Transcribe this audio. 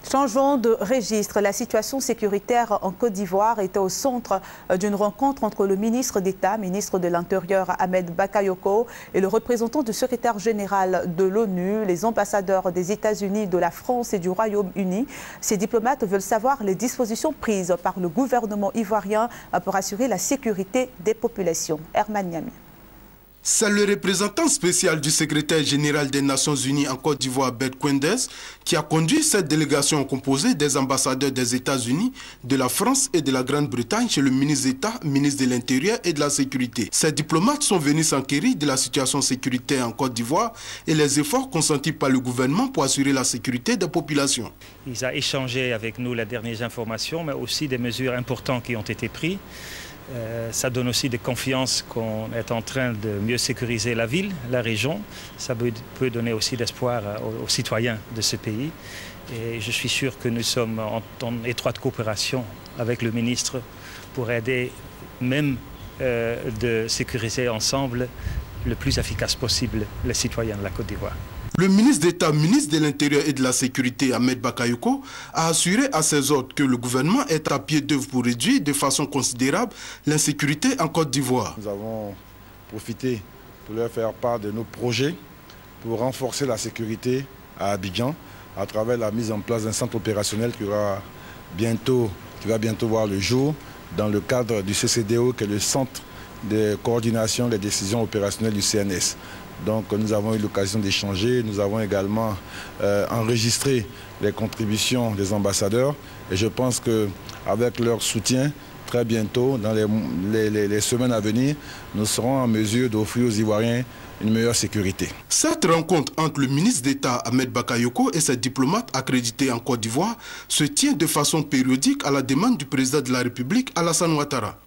Changeons de registre. La situation sécuritaire en Côte d'Ivoire était au centre d'une rencontre entre le ministre d'État, ministre de l'Intérieur Ahmed Bakayoko, et le représentant du secrétaire général de l'ONU, les ambassadeurs des États-Unis, de la France et du Royaume-Uni. Ces diplomates veulent savoir les dispositions prises par le gouvernement ivoirien pour assurer la sécurité des populations. Herman Niami. C'est le représentant spécial du secrétaire général des Nations Unies en Côte d'Ivoire, Bert Koenders, qui a conduit cette délégation composée des ambassadeurs des États-Unis, de la France et de la Grande-Bretagne chez le ministre d'État, ministre de l'Intérieur et de la Sécurité. Ces diplomates sont venus s'enquérir de la situation sécuritaire en Côte d'Ivoire et les efforts consentis par le gouvernement pour assurer la sécurité des populations. Ils ont échangé avec nous les dernières informations, mais aussi des mesures importantes qui ont été prises. Ça donne aussi de confiance qu'on est en train de mieux sécuriser la ville, la région. Ça peut donner aussi d'espoir aux citoyens de ce pays. Et je suis sûr que nous sommes en étroite coopération avec le ministre pour aider même de sécuriser ensemble le plus efficace possible les citoyens de la Côte d'Ivoire. Le ministre d'État, ministre de l'Intérieur et de la Sécurité, Ahmed Bakayoko, a assuré à ses hôtes que le gouvernement est à pied d'œuvre pour réduire de façon considérable l'insécurité en Côte d'Ivoire. Nous avons profité pour leur faire part de nos projets pour renforcer la sécurité à Abidjan à travers la mise en place d'un centre opérationnel qui va bientôt voir le jour dans le cadre du CCDO, qui est le centre de coordination des décisions opérationnelles du CNS. Donc nous avons eu l'occasion d'échanger, nous avons également enregistré les contributions des ambassadeurs et je pense qu'avec leur soutien, très bientôt, dans les semaines à venir, nous serons en mesure d'offrir aux Ivoiriens une meilleure sécurité. Cette rencontre entre le ministre d'État Ahmed Bakayoko et ses diplomates accrédités en Côte d'Ivoire se tient de façon périodique à la demande du président de la République Alassane Ouattara.